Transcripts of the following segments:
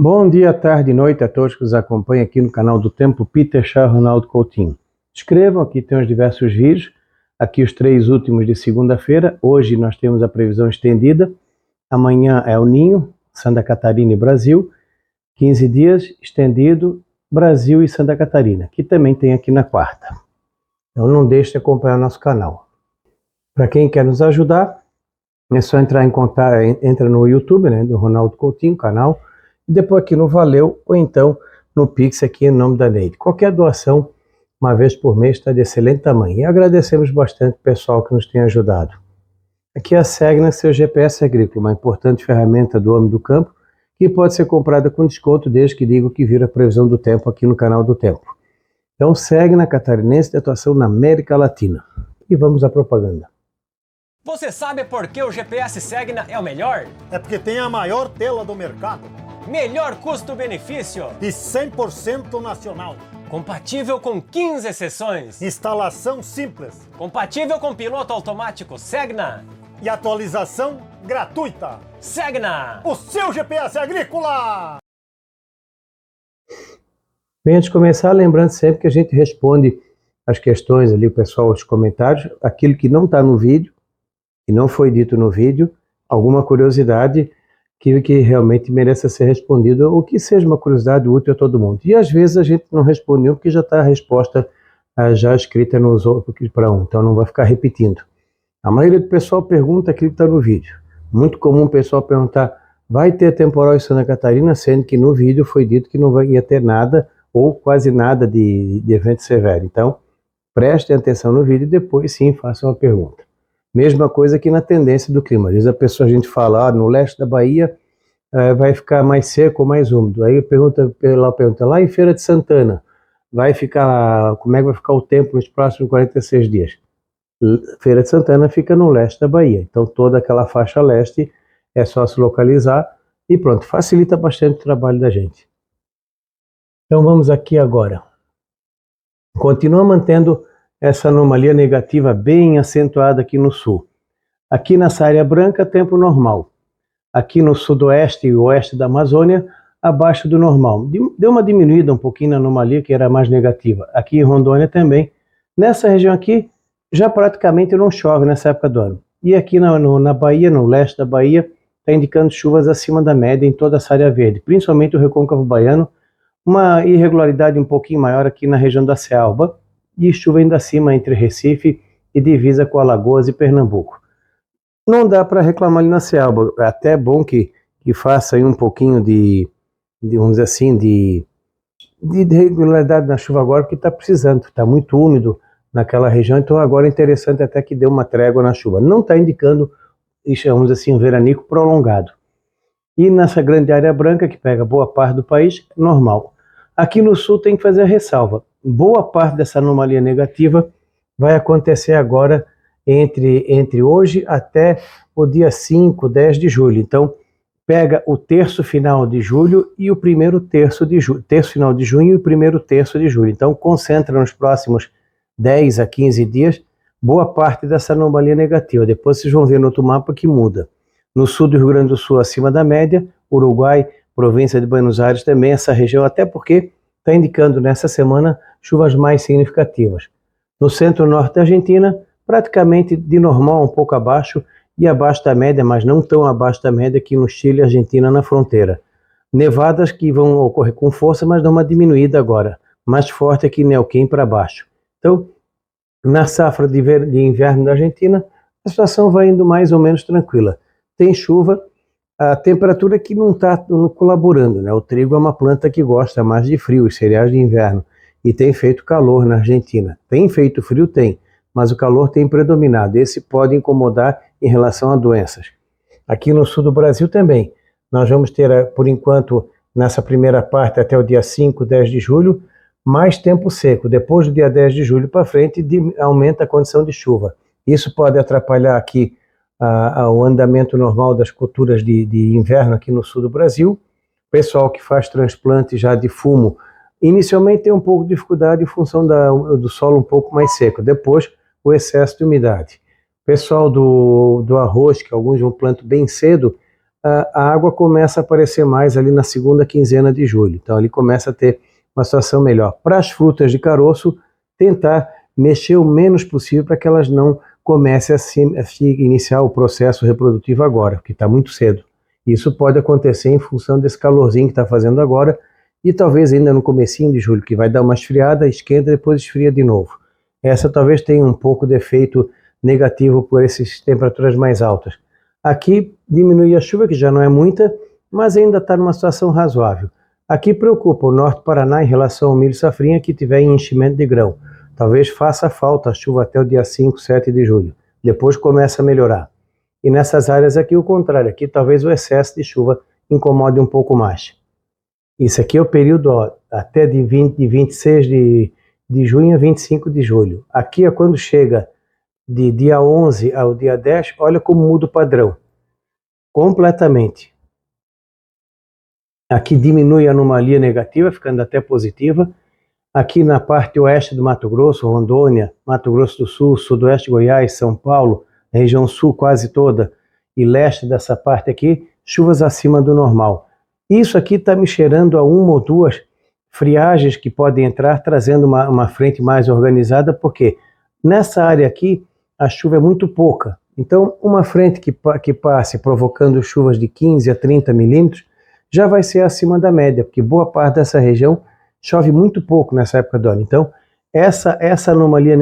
Bom dia, tarde e noite a todos que nos acompanham aqui no canal do Tempo, Peter Chá Ronaldo Coutinho. Inscrevam, aqui tem os diversos vídeos, aqui os 3 últimos de segunda-feira. Hoje nós temos a previsão estendida, amanhã é o Ninho, Santa Catarina e Brasil, 15 dias estendido, Brasil e Santa Catarina, que também tem aqui na quarta. Então não deixe de acompanhar o nosso canal. Para quem quer nos ajudar, é só entrar em contato, entra no YouTube, né, do Ronaldo Coutinho, canal, e depois aqui no Valeu, ou então no Pix aqui em nome da Neide. Qualquer doação, uma vez por mês, está de excelente tamanho. E agradecemos bastante o pessoal que nos tem ajudado. Aqui é a Segna, seu GPS agrícola, uma importante ferramenta do homem do campo, que pode ser comprada com desconto desde que diga que vira a previsão do tempo aqui no canal do Tempo. Então Segna catarinense de atuação na América Latina. E vamos à propaganda. Você sabe por que o GPS Segna é o melhor? É porque tem a maior tela do mercado. Melhor custo-benefício. E 100% nacional. Compatível com 15 seções. Instalação simples. Compatível com piloto automático Segna. E atualização gratuita. Segna! O seu GPS agrícola! Bem, antes de começar, lembrando sempre que a gente responde as questões ali, o pessoal, os comentários, aquilo que não está no vídeo, que não foi dito no vídeo, alguma curiosidade que realmente mereça ser respondido, ou que seja uma curiosidade útil a todo mundo. E às vezes a gente não responde nenhum, porque já está a resposta já escrita nos outros para um, então não vai ficar repetindo. A maioria do pessoal pergunta aquilo que está no vídeo. Muito comum o pessoal perguntar, vai ter temporal em Santa Catarina, sendo que no vídeo foi dito que não ia ter nada, ou quase nada de evento severo. Então, prestem atenção no vídeo e depois sim façam a pergunta. Mesma coisa aqui na tendência do clima. Às vezes a gente fala, no leste da Bahia vai ficar mais seco ou mais úmido. Aí pergunta lá em Feira de Santana, como é que vai ficar o tempo nos próximos 46 dias? Feira de Santana fica no leste da Bahia. Então toda aquela faixa leste é só se localizar e pronto, facilita bastante o trabalho da gente. Então vamos aqui agora. Continua mantendo essa anomalia negativa bem acentuada aqui no sul. Aqui nessa área branca, tempo normal. Aqui no sudoeste e oeste da Amazônia, abaixo do normal. Deu uma diminuída um pouquinho na anomalia, que era mais negativa. Aqui em Rondônia também. Nessa região aqui, já praticamente não chove nessa época do ano. E aqui na Bahia, no leste da Bahia, está indicando chuvas acima da média em toda essa área verde, principalmente o Recôncavo Baiano, uma irregularidade um pouquinho maior aqui na região da Cealba, e chuva ainda acima entre Recife e divisa com Alagoas e Pernambuco. Não dá para reclamar ali na Cealba, é até bom que faça aí um pouquinho vamos dizer assim, de irregularidade na chuva agora, porque está precisando, está muito úmido naquela região, então agora é interessante até que dê uma trégua na chuva. Não está indicando, chamamos assim, um veranico prolongado. E nessa grande área branca, que pega boa parte do país, normal. Aqui no sul tem que fazer a ressalva. Boa parte dessa anomalia negativa vai acontecer agora entre hoje até o dia 5, 10 de julho. Então, pega o terço final de julho e o primeiro terço de julho. Terço final de junho e o primeiro terço de julho. Então, concentra nos próximos 10 a 15 dias boa parte dessa anomalia negativa. Depois vocês vão ver no outro mapa que muda. No sul do Rio Grande do Sul, acima da média, Uruguai, província de Buenos Aires também, essa região, até porque está indicando nessa semana chuvas mais significativas. No centro-norte da Argentina, praticamente de normal, um pouco abaixo, e abaixo da média, mas não tão abaixo da média aqui no Chile e Argentina na fronteira. Nevadas que vão ocorrer com força, mas dão uma diminuída agora, mais forte aqui em Neuquén para baixo. Então, na safra de inverno da Argentina, a situação vai indo mais ou menos tranquila. Tem chuva, a temperatura que não está colaborando, né? O trigo é uma planta que gosta mais de frio, os cereais de inverno, e tem feito calor na Argentina. Tem feito frio? Tem, mas o calor tem predominado. Esse pode incomodar em relação a doenças. Aqui no sul do Brasil também. Nós vamos ter, por enquanto, nessa primeira parte até o dia 5, 10 de julho, mais tempo seco. Depois do dia 10 de julho para frente, aumenta a condição de chuva. Isso pode atrapalhar aqui o andamento normal das culturas de inverno aqui no sul do Brasil. Pessoal que faz transplante já de fumo, inicialmente tem um pouco de dificuldade em função do solo um pouco mais seco, depois o excesso de umidade. Pessoal do arroz, que alguns vão plantar bem cedo, a água começa a aparecer mais ali na segunda quinzena de julho. Então ali começa a ter uma situação melhor. Para as frutas de caroço, tentar mexer o menos possível para que elas não comecem a iniciar o processo reprodutivo agora, porque está muito cedo. Isso pode acontecer em função desse calorzinho que está fazendo agora e talvez ainda no comecinho de julho, que vai dar uma esfriada, esquenta, depois esfria de novo. Essa talvez tenha um pouco de efeito negativo por essas temperaturas mais altas. Aqui diminui a chuva, que já não é muita, mas ainda está numa situação razoável. Aqui preocupa o norte do Paraná em relação ao milho safrinha que tiver em enchimento de grão. Talvez faça falta a chuva até o dia 5, 7 de julho. Depois começa a melhorar. E nessas áreas aqui o contrário. Aqui talvez o excesso de chuva incomode um pouco mais. Isso aqui é o período até de 26 de junho a 25 de julho. Aqui é quando chega de dia 11 ao dia 10, olha como muda o padrão. Completamente. Aqui diminui a anomalia negativa, ficando até positiva. Aqui na parte oeste do Mato Grosso, Rondônia, Mato Grosso do Sul, sudoeste de Goiás, São Paulo, região sul quase toda, e leste dessa parte aqui, chuvas acima do normal. Isso aqui está me cheirando a uma ou duas friagens que podem entrar, trazendo uma frente mais organizada, porque nessa área aqui a chuva é muito pouca. Então, uma frente que passe provocando chuvas de 15 a 30 milímetros já vai ser acima da média, porque boa parte dessa região chove muito pouco nessa época do ano. Então, essa anomalia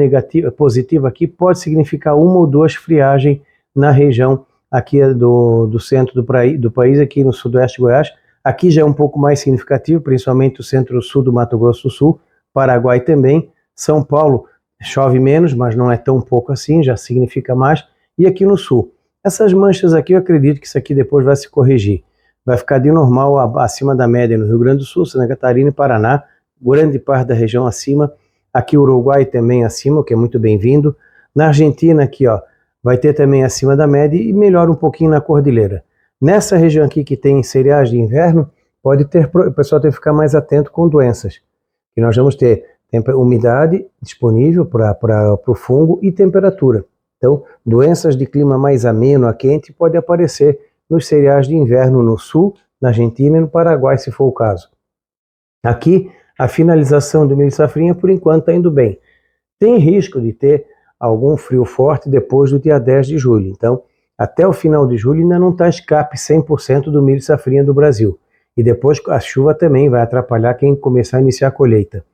positiva aqui pode significar uma ou duas friagens na região aqui do centro do país, aqui no sudoeste de Goiás. Aqui já é um pouco mais significativo, principalmente o centro-sul do Mato Grosso do Sul, Paraguai também, São Paulo chove menos, mas não é tão pouco assim, já significa mais, e aqui no sul. Essas manchas aqui, eu acredito que isso aqui depois vai se corrigir. Vai ficar de normal acima da média no Rio Grande do Sul, Santa Catarina e Paraná, grande parte da região acima, aqui o Uruguai também acima, o que é muito bem-vindo. Na Argentina aqui, ó, vai ter também acima da média e melhora um pouquinho na cordilheira. Nessa região aqui que tem cereais de inverno, o pessoal tem que ficar mais atento com doenças. E nós vamos ter umidade disponível para o fungo e temperatura. Então, doenças de clima mais ameno a quente podem aparecer nos cereais de inverno no sul, na Argentina e no Paraguai, se for o caso. Aqui, a finalização do milho safrinha, por enquanto, está indo bem. Tem risco de ter algum frio forte depois do dia 10 de julho. Então, até o final de julho ainda não está escape 100% do milho safrinha do Brasil. E depois a chuva também vai atrapalhar quem começar a iniciar a colheita.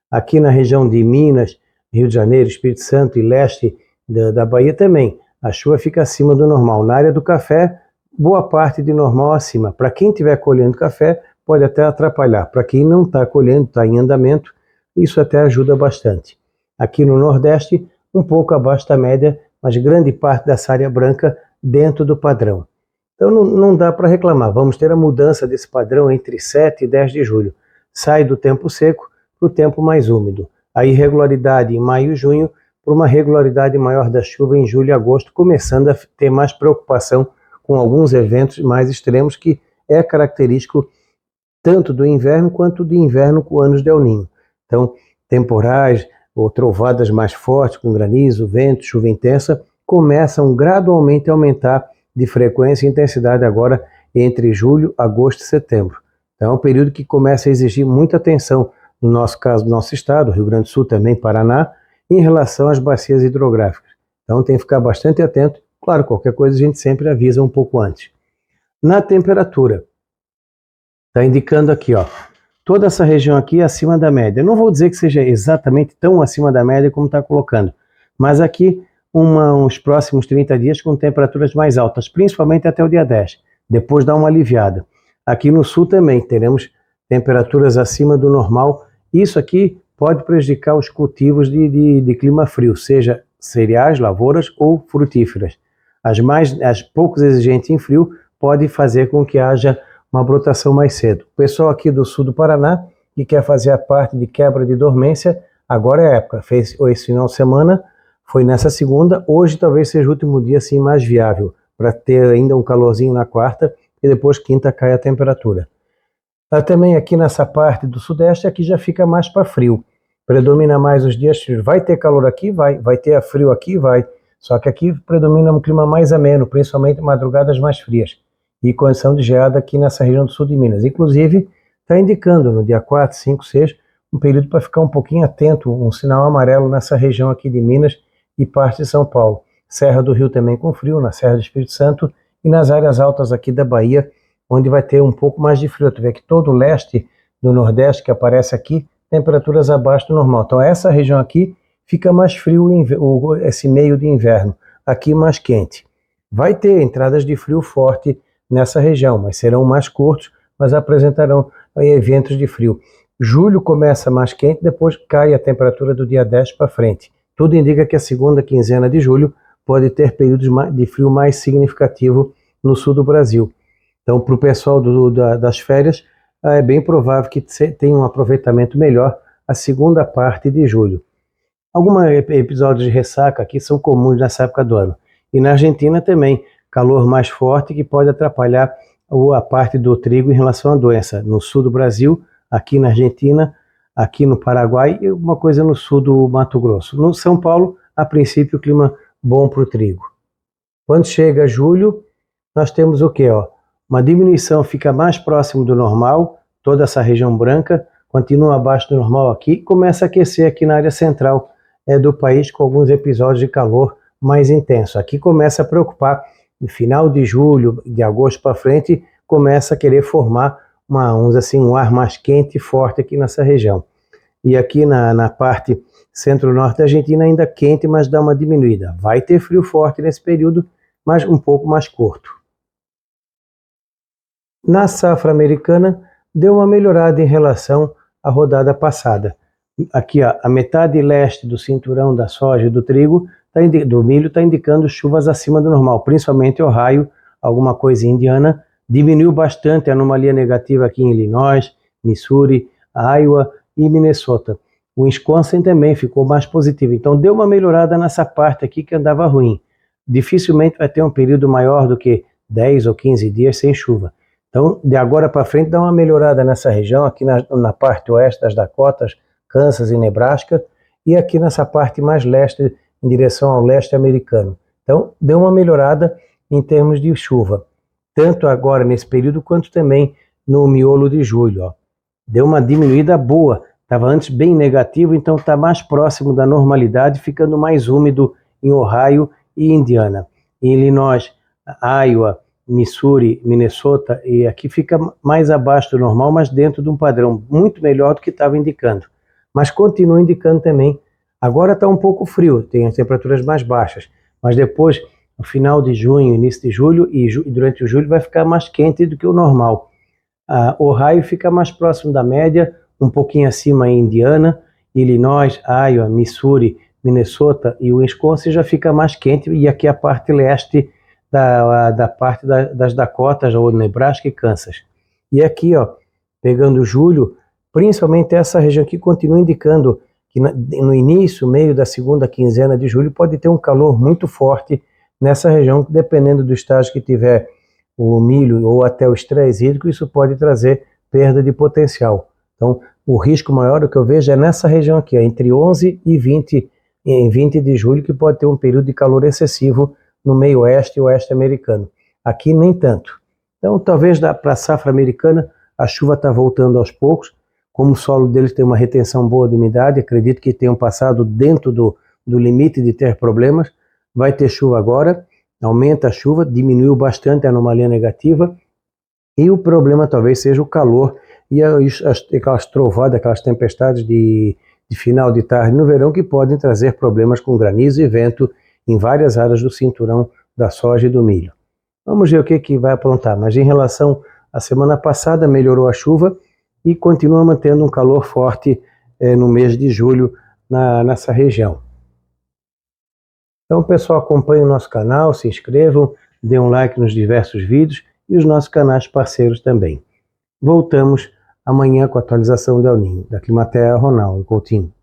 Aqui na região de Minas, Rio de Janeiro, Espírito Santo e leste da Bahia também, a chuva fica acima do normal. Na área do café, boa parte de normal acima. Para quem estiver colhendo café, pode até atrapalhar. Para quem não está colhendo, está em andamento, isso até ajuda bastante. Aqui no Nordeste, um pouco abaixo da média, mas grande parte dessa área branca dentro do padrão. Então não dá para reclamar. Vamos ter a mudança desse padrão entre 7 e 10 de julho. Sai do tempo seco para o tempo mais úmido. A irregularidade em maio e junho por uma regularidade maior da chuva em julho e agosto, começando a ter mais preocupação com alguns eventos mais extremos, que é característico tanto do inverno quanto do inverno com anos de El Niño. Então, temporais ou trovadas mais fortes, com granizo, vento, chuva intensa, começam gradualmente a aumentar de frequência e intensidade agora entre julho, agosto e setembro. Então, é um período que começa a exigir muita atenção, no nosso caso, do nosso estado, Rio Grande do Sul também, Paraná, em relação às bacias hidrográficas. Então, tem que ficar bastante atento. Claro, qualquer coisa a gente sempre avisa um pouco antes. Na temperatura, está indicando aqui, ó, toda essa região aqui é acima da média. Eu não vou dizer que seja exatamente tão acima da média como está colocando, mas aqui uns próximos 30 dias com temperaturas mais altas, principalmente até o dia 10. Depois dá uma aliviada. Aqui no sul também teremos temperaturas acima do normal. Isso aqui pode prejudicar os cultivos de clima frio, seja cereais, lavouras ou frutíferas. As poucos exigentes em frio pode fazer com que haja uma brotação mais cedo. O pessoal aqui do sul do Paraná, que quer fazer a parte de quebra de dormência, agora é a época. Fez esse final de semana, foi nessa segunda, hoje talvez seja o último dia assim mais viável, para ter ainda um calorzinho na quarta e depois quinta cai a temperatura. Também aqui nessa parte do sudeste, aqui já fica mais para frio. Predomina mais os dias frios. Vai ter calor aqui? Vai ter frio aqui? Vai. Só que aqui predomina um clima mais ameno, principalmente madrugadas mais frias. e condição de geada aqui nessa região do sul de Minas. Inclusive, está indicando no dia 4, 5, 6, um período para ficar um pouquinho atento, um sinal amarelo nessa região aqui de Minas e parte de São Paulo. Serra do Rio também com frio, na Serra do Espírito Santo e nas áreas altas aqui da Bahia, onde vai ter um pouco mais de frio. Tu vê que todo o leste do Nordeste que aparece aqui, temperaturas abaixo do normal. Então essa região aqui fica mais frio, esse meio de inverno, aqui mais quente. Vai ter entradas de frio forte nessa região, mas serão mais curtos, mas apresentarão eventos de frio. Julho começa mais quente, depois cai a temperatura do dia 10 para frente. Tudo indica que a segunda quinzena de julho pode ter períodos de frio mais significativo no sul do Brasil. Então, para o pessoal das férias, é bem provável que tenha um aproveitamento melhor a segunda parte de julho. Alguns episódios de ressaca aqui são comuns nessa época do ano. E na Argentina também, calor mais forte que pode atrapalhar a parte do trigo em relação à doença. No sul do Brasil, aqui na Argentina, aqui no Paraguai e uma coisa no sul do Mato Grosso. No São Paulo, a princípio, o clima bom para o trigo. Quando chega julho, nós temos o quê? Uma diminuição, fica mais próximo do normal, toda essa região branca continua abaixo do normal aqui, começa a aquecer aqui na área central do país com alguns episódios de calor mais intenso. Aqui começa a preocupar, no final de julho, de agosto para frente, começa a querer formar um ar mais quente e forte aqui nessa região. E aqui na parte centro-norte da Argentina ainda quente, mas dá uma diminuída. Vai ter frio forte nesse período, mas um pouco mais curto. Na safra americana, deu uma melhorada em relação à rodada passada. Aqui, a metade leste do cinturão da soja e do trigo, do milho, está indicando chuvas acima do normal, principalmente Ohio, alguma coisa em Indiana. Diminuiu bastante a anomalia negativa aqui em Illinois, Missouri, Iowa e Minnesota. O Wisconsin também ficou mais positivo. Então deu uma melhorada nessa parte aqui que andava ruim. Dificilmente vai ter um período maior do que 10 ou 15 dias sem chuva. Então, de agora para frente, dá uma melhorada nessa região, aqui na parte oeste das Dakotas, Kansas e Nebraska, e aqui nessa parte mais leste, em direção ao leste americano. Então, deu uma melhorada em termos de chuva, tanto agora nesse período, quanto também no miolo de julho. Deu uma diminuída boa, estava antes bem negativo, então está mais próximo da normalidade, ficando mais úmido em Ohio e Indiana. Em Illinois, Iowa, Missouri, Minnesota, e aqui fica mais abaixo do normal, mas dentro de um padrão muito melhor do que estava indicando. Mas continua indicando também. Agora está um pouco frio, tem as temperaturas mais baixas, mas depois, no final de junho, início de julho e durante o julho vai ficar mais quente do que o normal. Ohio fica mais próximo da média, um pouquinho acima em Indiana, Illinois, Iowa, Missouri, Minnesota e Wisconsin já fica mais quente, e aqui a parte leste da parte das Dakotas, ou Nebraska e Kansas. E aqui, pegando julho, principalmente essa região aqui continua indicando que no início, meio da segunda quinzena de julho, pode ter um calor muito forte nessa região, dependendo do estágio que tiver o milho ou até o estresse hídrico, isso pode trazer perda de potencial. Então, o risco maior que eu vejo é nessa região aqui, entre 11 e 20 de julho, que pode ter um período de calor excessivo no meio oeste e oeste americano. Aqui nem tanto. Então, talvez para a safra americana, a chuva está voltando aos poucos, como o solo deles tem uma retenção boa de umidade, acredito que tenham passado dentro do limite de ter problemas. Vai ter chuva agora, aumenta a chuva, diminuiu bastante a anomalia negativa, e o problema talvez seja o calor e aquelas trovoadas, aquelas tempestades de final de tarde no verão, que podem trazer problemas com granizo e vento em várias áreas do cinturão da soja e do milho. Vamos ver o que vai aprontar, mas em relação à semana passada, melhorou a chuva e continua mantendo um calor forte no mês de julho nessa região. Então, pessoal, acompanhem o nosso canal, se inscrevam, dê um like nos diversos vídeos e os nossos canais parceiros também. Voltamos amanhã com a atualização do El Niño. Da Climaterra, Ronaldo Coutinho.